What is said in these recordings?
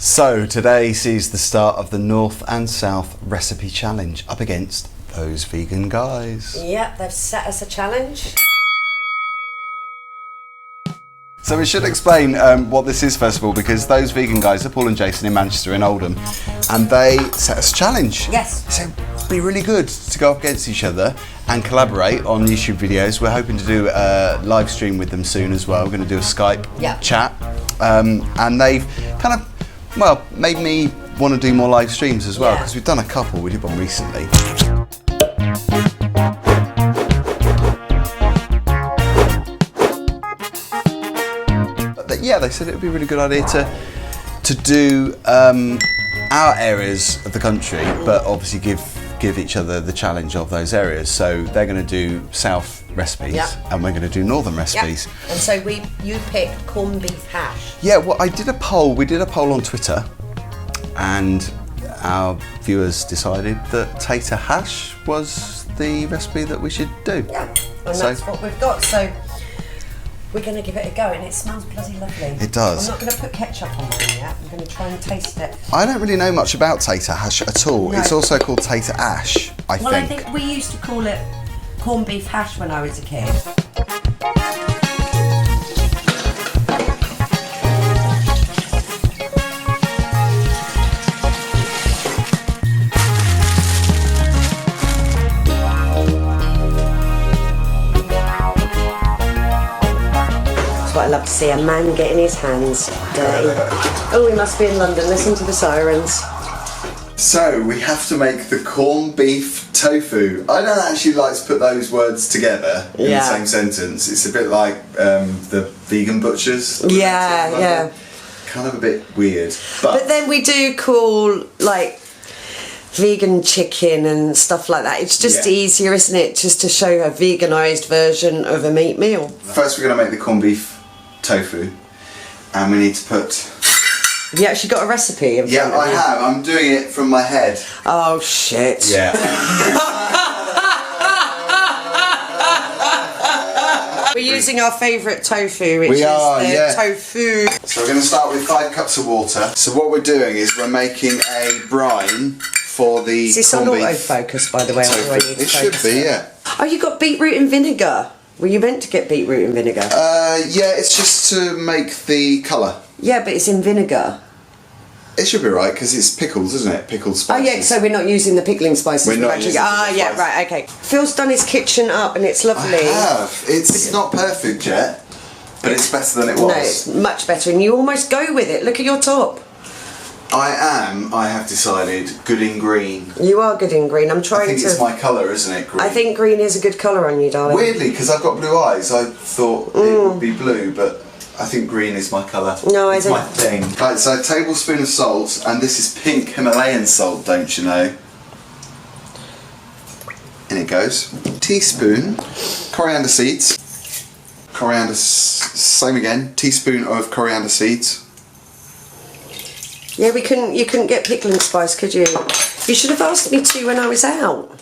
So today sees the start of the North and South recipe challenge up against those vegan guys. Yep, they've set us a challenge. So we should explain what this is first of all, because those vegan guys are Paul and Jason in Manchester in Oldham, and they set us a challenge. Yes. So it'd be really good to go up against each other and collaborate on YouTube videos. We're hoping to do a live stream with them soon as well. We're going to do a Skype chat, and they've kind of, well, made me want to do more live streams as well, because we've done a couple. We did one recently. But yeah, they said it would be a really good idea to do our areas of the country, but obviously give each other the challenge of those areas. So they're going to do South recipes, and we're going to do Northern recipes. And so you picked corned beef hash. Yeah, well, I did a poll. We did a poll on Twitter, and our viewers decided that tater hash was the recipe that we should do. Yeah, and that's what we've got. So we're going to give it a go, and it smells bloody lovely. It does. I'm not going to put ketchup on mine yet. I'm going to try and taste it. I don't really know much about tater hash at all. No. It's also called tater ash, I think. Well, I think we used to call it corned beef hash when I was a kid. I love to see a man getting his hands dirty. Oh, we must be in London. Listen to the sirens. So we have to make the corned beef tofu. I don't actually like to put those words together in the same sentence. It's a bit like the vegan butchers. Yeah. Kind of a bit weird. But then we do call like vegan chicken and stuff like that. It's just easier, isn't it, just to show a veganised version of a meat meal. First we're going to make the corned beef tofu, and we need to put... Have you actually got a recipe? Yeah, I have. I'm doing it from my head. Oh shit. Yeah. We're using our favourite tofu, which is the tofu. So we're going to start with 5 cups of water. So what we're doing is we're making a brine for the Is this on autofocus, by the way? It should be, yeah. Oh, you got beetroot and vinegar. Were you meant to get beetroot and vinegar? Yeah, it's just to make the colour. Yeah, but it's in vinegar. It should be right, because it's pickles, isn't it? Pickled spices. Oh yeah, so we're not using the pickling spices. We're not using yeah, right, okay. Phil's done his kitchen up and it's lovely. I have. It's not perfect yet, but it's better than it was. No, it's much better, and you almost go with it. Look at your top. I have decided, good in green. You are good in green. I'm trying to... I think it's my colour, isn't it, green? I think green is a good colour on you, darling. Weirdly, because I've got blue eyes, I thought it would be blue, but I think green is my colour. No, it's my thing. Right, so a tablespoon of salt, and this is pink Himalayan salt, don't you know? In it goes. Teaspoon coriander seeds. Same again. Teaspoon of coriander seeds. Yeah, you couldn't get pickling spice, could you? You should have asked me to when I was out.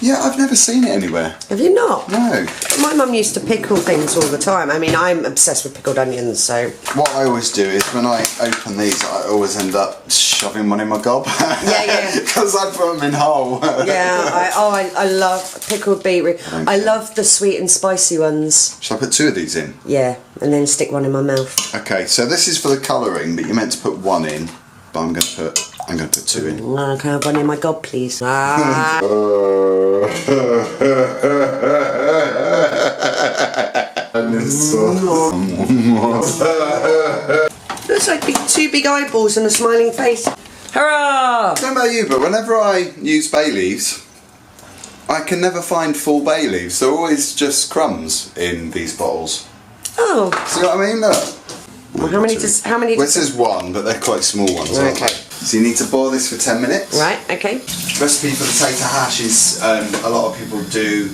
Yeah, I've never seen it anywhere. Have you not? No. My mum used to pickle things all the time. I mean, I'm obsessed with pickled onions, so... What I always do is when I open these, I always end up shoving one in my gob. Yeah. Because I put them in whole. Yeah, I love pickled beetroot. I love the sweet and spicy ones. Shall I put 2 of these in? Yeah, and then stick one in my mouth. Okay, so this is for the colouring, but you're meant to put 1 in, but I'm going to put 2 in. Can I have one in my gob, please? Looks like 2 big eyeballs and a smiling face. Hurrah! I don't know about you, but whenever I use bay leaves, I can never find full bay leaves. They're always just crumbs in these bottles. Oh. See what I mean? Look. Well, how many does... Well, it says 1, but they're quite small ones, aren't they? So you need to boil this for 10 minutes. Right, okay. Recipe for the tater hash is a lot of people do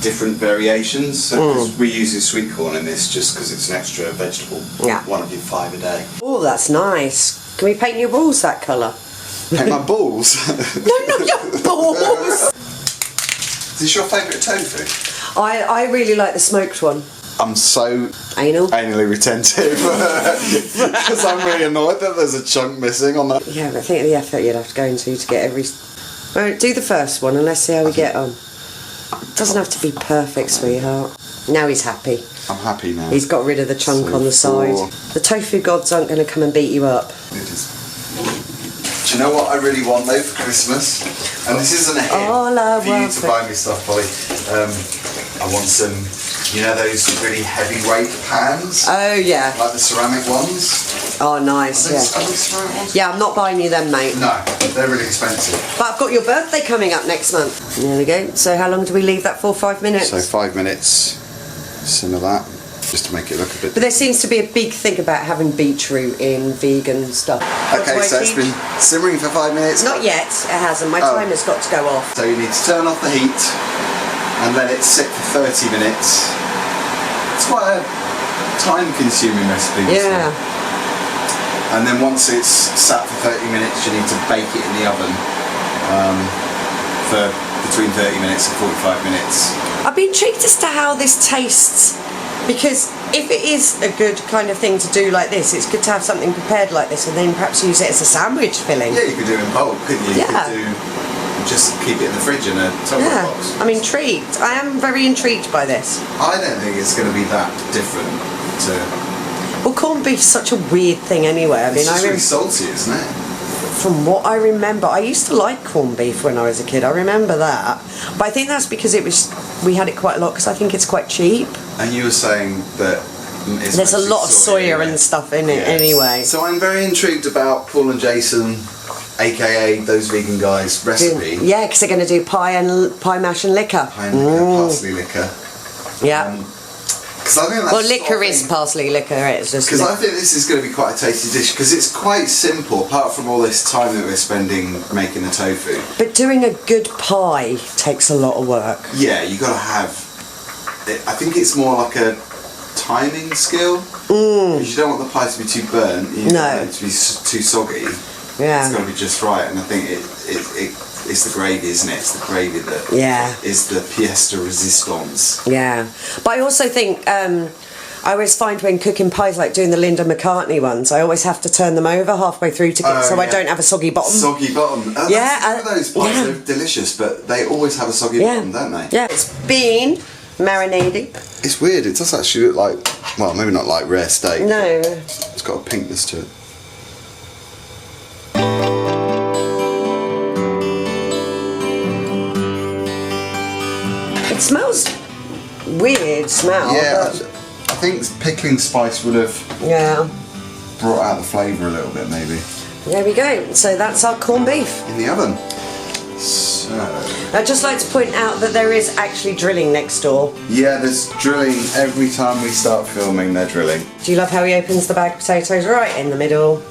different variations. So we're using sweet corn in this just because it's an extra vegetable. Yeah. 1 of your 5 a day. Oh, that's nice. Can we paint your balls that colour? Paint my balls? No, not your balls! Is this your favourite tofu? I really like the smoked one. I'm so anally retentive because I'm really annoyed that there's a chunk missing on that. Yeah, but I think the effort you'd have to go into to get every... Well, do the first one and let's see how we get on. It doesn't have to be perfect, sweetheart. Now he's happy. I'm happy now. He's got rid of the chunk on the side. The tofu gods aren't going to come and beat you up. It is. Do you know what I really want though for Christmas? And this isn't a hint for you to buy me stuff, Polly. I want some, you know, those really heavyweight pans? Oh, yeah. Like the ceramic ones? Oh, nice, Are they ceramic ones? Yeah, I'm not buying you them, mate. No, they're really expensive. But I've got your birthday coming up next month. There we go. So how long do we leave that for? 5 minutes? So 5 minutes, simmer that, just to make it look a bit... But there seems to be a big thing about having beetroot in vegan stuff. Okay, so it's been simmering for 5 minutes? Not yet, it hasn't. My timer's got to go off. So you need to turn off the heat and let it sit for 30 minutes. It's quite a time-consuming recipe. Yeah. And then once it's sat for 30 minutes, you need to bake it in the oven for between 30 minutes and 45 minutes. I've been intrigued as to how this tastes, because if it is a good kind of thing to do like this, it's good to have something prepared like this and then perhaps use it as a sandwich filling. Yeah, you could do it in bulk, couldn't you? Yeah. You could just keep it in the fridge in a Tupperware box. I'm intrigued. I am very intrigued by this. I don't think it's going to be that different to... Well, corned beef's such a weird thing anyway. I mean, it's just really salty, isn't it? From what I remember, I used to like corned beef when I was a kid. I remember that, but I think that's because we had it quite a lot because I think it's quite cheap. And you were saying that there's a lot of soya and stuff in it anyway. So I'm very intrigued about Paul and Jason, aka those vegan guys' recipe. Yeah, because they're going to do pie mash and liquor. Pie and liquor, parsley liquor. Yeah. Because I think that's liquor is parsley liquor. It's just because I think this is going to be quite a tasty dish because it's quite simple apart from all this time that we're spending making the tofu. But doing a good pie takes a lot of work. Yeah, you got to have. I think it's more like a timing skill. Because you don't want the pie to be too burnt. You don't want it to be too soggy. Yeah. It's got to be just right, and I think it's the gravy, isn't it? It's the gravy that is the pièce de résistance. Yeah, but I also think I always find when cooking pies, like doing the Linda McCartney ones, I always have to turn them over halfway through to get I don't have a soggy bottom. Soggy bottom. One of those pies are delicious, but they always have a soggy bottom, don't they? Yeah, it's been marinating. It's weird. It does actually look like, well, maybe not like rare steak. No. It's got a pinkness to it. It smells weird smell. Yeah, I think pickling spice would have brought out the flavour a little bit maybe. There we go. So that's our corned beef. In the oven. So... I'd just like to point out that there is actually drilling next door. Yeah, there's drilling every time we start filming, they're drilling. Do you love how he opens the bag of potatoes right in the middle?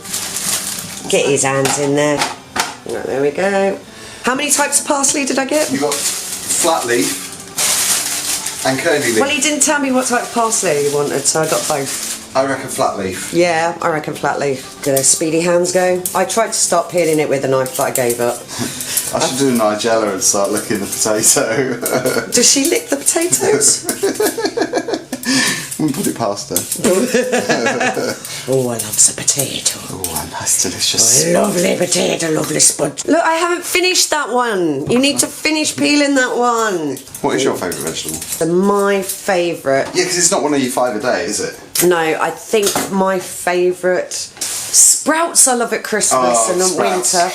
Get his hands in there. Right, there we go. How many types of parsley did I get? You got flat leaf and curly leaf. Well, he didn't tell me what type of parsley he wanted, so I got both. I reckon flat leaf. Yeah, I reckon flat leaf. Do those speedy hands go? I tried to stop peeling it with a knife, but I gave up. I should do Nigella and start licking the potato. Does she lick the potatoes? We'll put it past her. Oh, I love the potato. Oh, a nice delicious lovely potato, lovely sponge. Look, I haven't finished that one. You need to finish peeling that one. What is your favourite vegetable? My favourite. Yeah, because it's not one of your 5 a day, is it? No, I think my favourite... Sprouts I love at Christmas and in winter.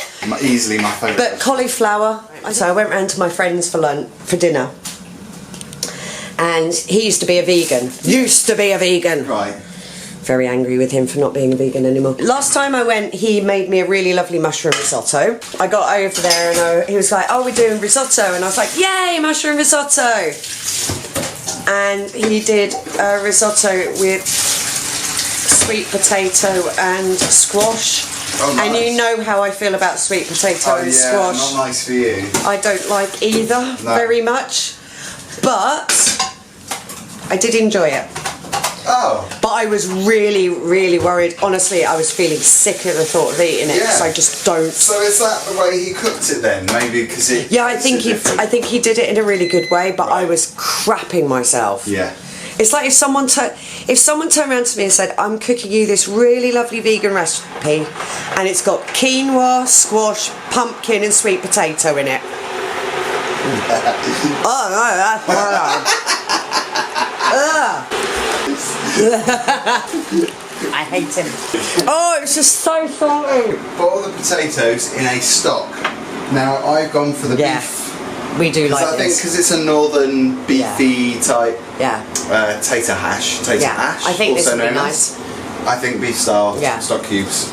Easily my favourite. But cauliflower. So I went round to my friends for dinner. And he used to be a vegan. Right. Very angry with him for not being a vegan anymore. Last time I went, he made me a really lovely mushroom risotto. I got over there and he was like, oh, we're doing risotto. And I was like, yay, mushroom risotto. And he did a risotto with sweet potato and squash. Oh, nice. And you know how I feel about sweet potato and squash. Not nice for you. I don't like either very much. But I did enjoy it. Oh. But I was really, really worried. Honestly, I was feeling sick at the thought of eating it because I just don't. So is that the way he cooked it then? Maybe because he. Yeah, I think he did it in a really good way. But I was crapping myself. Yeah. It's like if someone turned around to me and said, I'm cooking you this really lovely vegan recipe and it's got quinoa, squash, pumpkin and sweet potato in it. Oh no, that's I hate him. Oh, it's just so salty. Boil the potatoes in a stock. Now I've gone for the beef. We do like I think this. because it's a northern beefy type tater hash. Tater hash. I think also this would be known nice. as. I think beef style stock cubes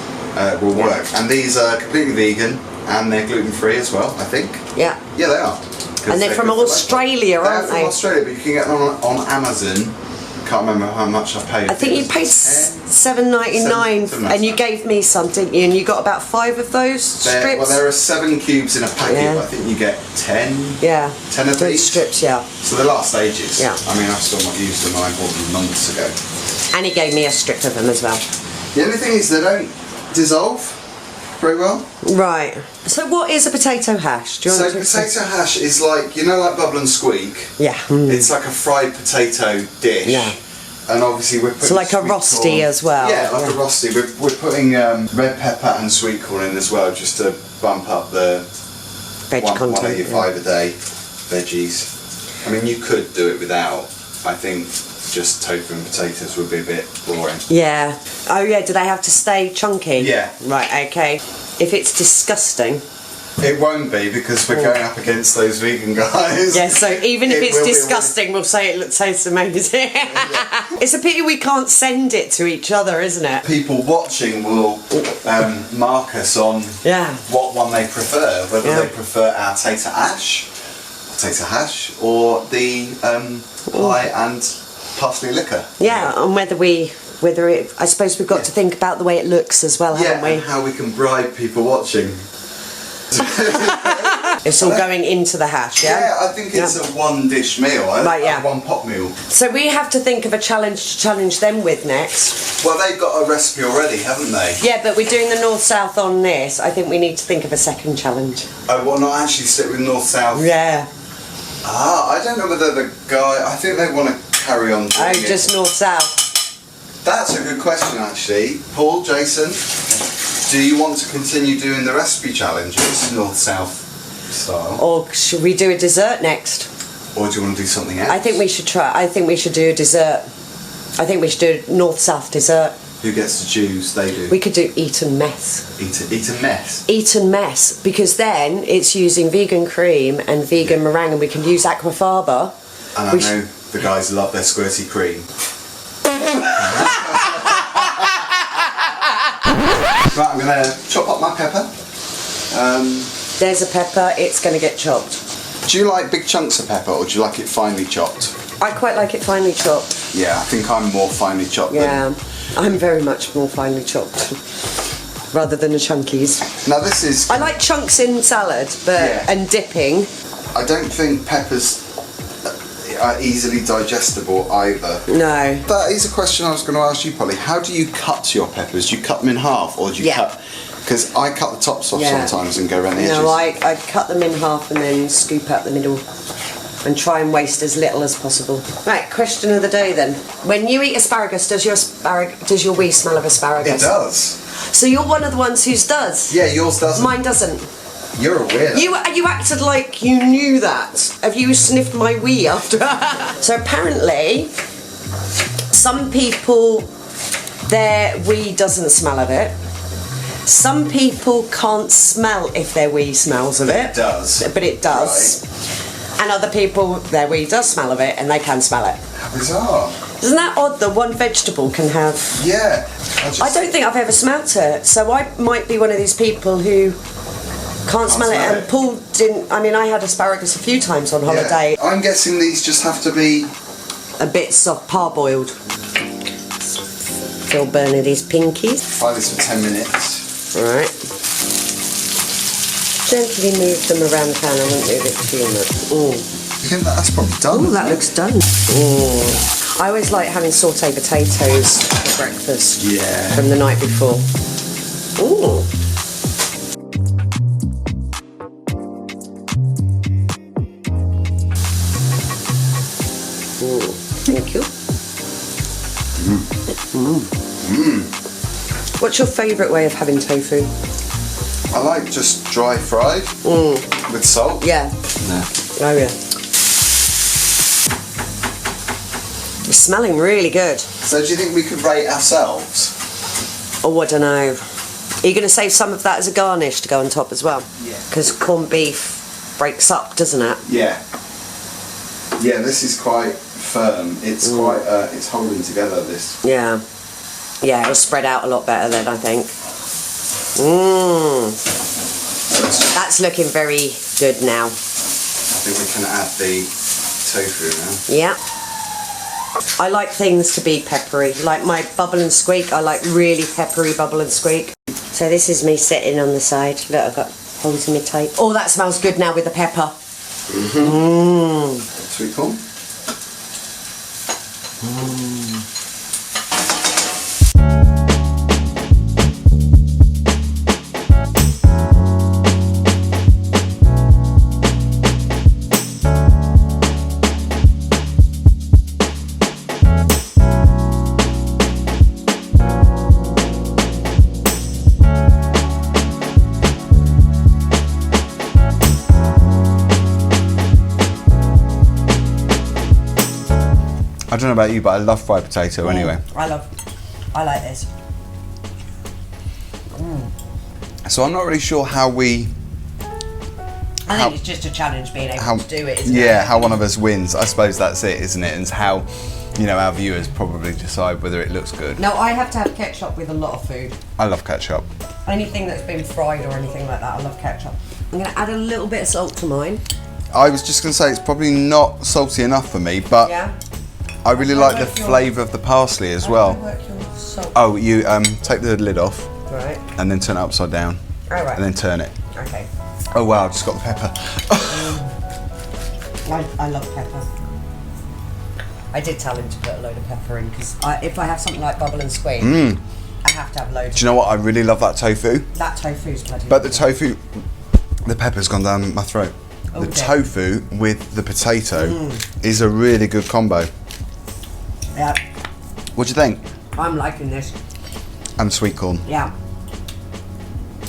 will work. And these are completely vegan and they're gluten free as well, I think. Yeah. Yeah, they are. And they're from Australia, aren't they? They're from Australia, but you can get them on Amazon. Can't remember how much I paid. I think you paid $7.99 and you gave me some, didn't you? And you got about 5 of those strips. Well, there are 7 cubes in a packet, but I think you get 10. Yeah. 10 of these strips, yeah. So the last ages. Yeah. I mean, I've still not used them. I bought them months ago. And he gave me a strip of them as well. The only thing is they don't dissolve very well. Right. So what is a potato hash? Do you want to potato hash is like, you know, like Bubble and Squeak? Yeah. It's like a fried potato dish. Yeah. And obviously we're putting so like a rosti as well. Yeah, like a rosti. We're putting red pepper and sweet corn in as well, just to bump up the veg content. One of your 5 a day veggies. I mean, you could do it without. I think just tofu and potatoes would be a bit boring. Yeah. Oh yeah, do they have to stay chunky? Yeah. Right, okay. If it's disgusting. It won't be because we're going up against those vegan guys. Yeah, so even if it's disgusting, we'll say it tastes amazing. It's a pity we can't send it to each other, isn't it? People watching will mark us on what one they prefer, whether they prefer our tater hash or the pie and parsley liquor. Yeah, and whether I suppose we've got to think about the way it looks as well, haven't we? And how we can bribe people watching. It's all going into the hash, yeah? Yeah, I think it's a one dish meal, one pot meal. So we have to think of a challenge to challenge them with next. Well, they've got a recipe already, haven't they? Yeah, but we're doing the north-south on this. I think we need to think of a second challenge. Oh, well, not actually stick with north-south? Yeah. I don't know whether the guy... I think they want to carry on doing it. Just north-south. That's a good question, actually. Paul, Jason, do you want to continue doing the recipe challenges, north-south style? Or should we do a dessert next? Or do you want to do something else? I think we should do a dessert. I think we should do a north-south dessert. Who gets to choose? They do. We could do eat and mess. Eat and mess? Eat and mess, because then it's using vegan cream and vegan meringue, and we can use aquafaba. And I know the guys love their squirty cream. Right, I'm going to chop up my pepper. There's a pepper, it's going to get chopped. Do you like big chunks of pepper, or do you like it finely chopped? I quite like it finely chopped. Yeah, I think I'm more finely chopped than... I'm very much more finely chopped, rather than the chunkies. Now this is... I like chunks in salad, and dipping. I don't think peppers are easily digestible either. No. That is a question I was going to ask you, Polly. How do you cut your peppers? Do you cut them in half, or do you cut... Because I cut the tops off sometimes and go around the edges. No, I cut them in half and then scoop out the middle and try and waste as little as possible. Right, question of the day then. When you eat asparagus, does your wee smell of asparagus? It does. So you're one of the ones whose does? Yeah, yours doesn't. Mine doesn't. You're a weirdo. You acted like you knew that. Have you sniffed my wee after? So apparently, some people, their wee doesn't smell of it. Some people can't smell if their wee smells of it. It does. But it does. Right. And other people, their wee does smell of it and they can smell it. How bizarre. Isn't that odd that one vegetable can have... Yeah. I don't think I've ever smelt it. So I might be one of these people who can't smell it. And Paul didn't... I mean, I had asparagus a few times on holiday. Yeah. I'm guessing these just have to be... a bit soft, parboiled. Phil Bernardy's pinkies. Fry this for 10 minutes. Right. Gently move them around the pan. I won't move it too much. Yeah, that's probably done. Oh, that looks done. I always like having sauté potatoes for breakfast. Yeah. From the night before. Ooh. Thank you. What's your favourite way of having tofu? I like just dry fried with salt. Yeah. No. Oh yeah. It's smelling really good. So do you think we could rate ourselves? Oh, I don't know. Are you going to save some of that as a garnish to go on top as well? Yeah. Because corned beef breaks up, doesn't it? Yeah. Yeah, this is quite firm. It's quite, it's holding together, this. Yeah. Yeah, it'll spread out a lot better then, I think. That's looking very good now. I think we can add the tofu now. Yeah. I like things to be peppery. Like my bubble and squeak, I like really peppery bubble and squeak. So this is me sitting on the side. Look, I've got holes in my tape. Oh, that smells good now with the pepper. Sweet corn. I don't know about you, but I love fried potato anyway. I like this. So I'm not really sure how we... I think it's just a challenge being able to do it, isn't it? Yeah, how one of us wins. I suppose that's it, isn't it? And it's how, you know, our viewers probably decide whether it looks good. No, I have to have ketchup with a lot of food. I love ketchup. Anything that's been fried or anything like that, I love ketchup. I'm going to add a little bit of salt to mine. I was just going to say it's probably not salty enough for me, but Yeah. I really like the flavour of the parsley as well. Oh, you take the lid off, right, and then turn it upside down, right, and then turn it. Okay. Oh wow, I've just got the pepper. I love pepper. I did tell him to put a load of pepper in because if I have something like bubble and squeak, I have to have a load. Do you know what? I really love that tofu. That tofu's bloody. But the tofu, the pepper's gone down my throat. Oh, the tofu with the potato is a really good combo. Yeah. What do you think? I'm liking this. And sweet corn. Yeah.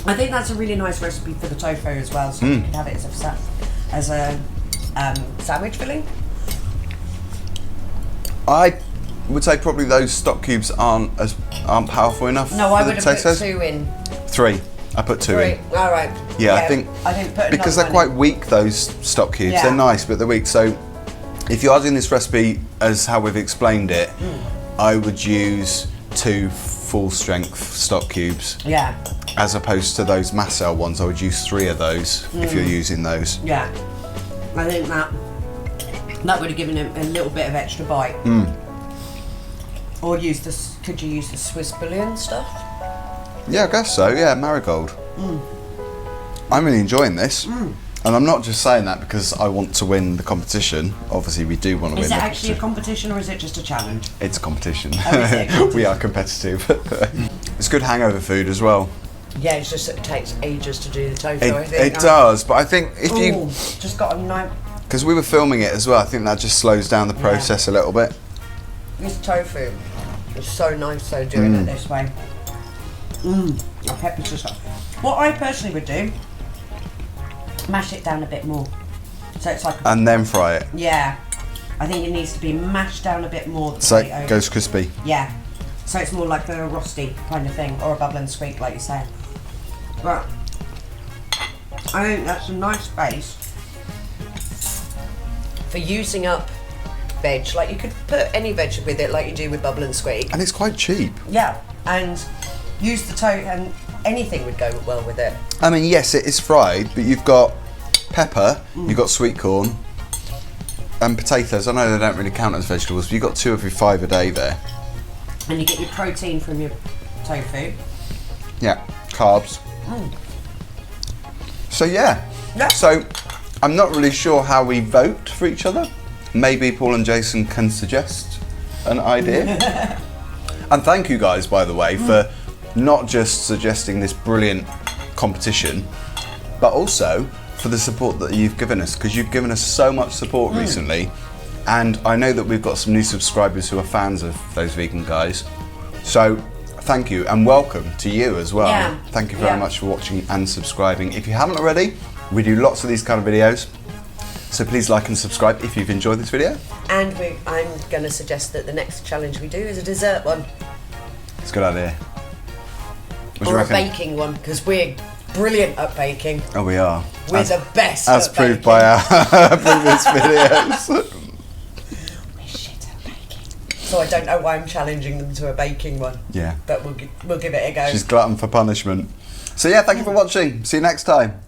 I think that's a really nice recipe for the tofu as well, so you could have it as a sandwich filling. I would say probably those stock cubes aren't powerful enough. No, I would have put 2 in. 3. I put 2 in. All right. Yeah, I think put because they're quite weak, those stock cubes. Yeah. They're nice, but they're weak. So if you are doing this recipe as how we've explained it, I would use 2 full strength stock cubes. Yeah. As opposed to those Macel ones, I would use 3 of those if you're using those. Yeah. I think that would have given him a little bit of extra bite. Or could you use the Swiss bouillon stuff? Yeah, I guess so. Yeah, marigold. I'm really enjoying this. And I'm not just saying that because I want to win the competition. Obviously, we do want to win. Is it actually a competition or is it just a challenge? It's a competition. Oh, is it a competition? We are competitive. It's good hangover food as well. Yeah, it's just that it takes ages to do the tofu, I think. It does, but I think if you... just got a knife. Because we were filming it as well, I think that just slows down the process a little bit. This tofu is so nice though, doing it this way. The pepper's just... What I personally would do, mash it down a bit more. So it's like... And then fry it. Yeah. I think it needs to be mashed down a bit more. So it goes crispy. Yeah. So it's more like a rosty kind of thing, or a bubble and squeak, like you say. But I think that's a nice base for using up veg. Like you could put any veg with it, like you do with bubble and squeak. And it's quite cheap. Yeah, and use the tofu, and anything would go well with it. I mean, yes, it is fried, but you've got pepper, you've got sweet corn, and potatoes. I know they don't really count as vegetables, but you've got 2 of your 5 a day there. And you get your protein from your tofu. Yeah, carbs. So yeah. Yeah. So I'm not really sure how we vote for each other. Maybe Paul and Jason can suggest an idea. And thank you guys, by the way, for not just suggesting this brilliant competition, but also for the support that you've given us, because you've given us so much support recently. And I know that we've got some new subscribers who are fans of those vegan guys. So thank you, and welcome to you as well. Yeah. Thank you very much for watching and subscribing. If you haven't already, we do lots of these kind of videos, so please like and subscribe if you've enjoyed this video. And I'm going to suggest that the next challenge we do is a dessert one. It's a good idea. What do you Or a reckon? baking one, because we're brilliant at baking. Oh, we are. We're the best as at proved baking. by our previous videos. We're shit at baking. So I don't know why I'm challenging them to a baking one. Yeah. But we'll give it a go. She's glutton for punishment. So yeah, thank you for watching. See you next time.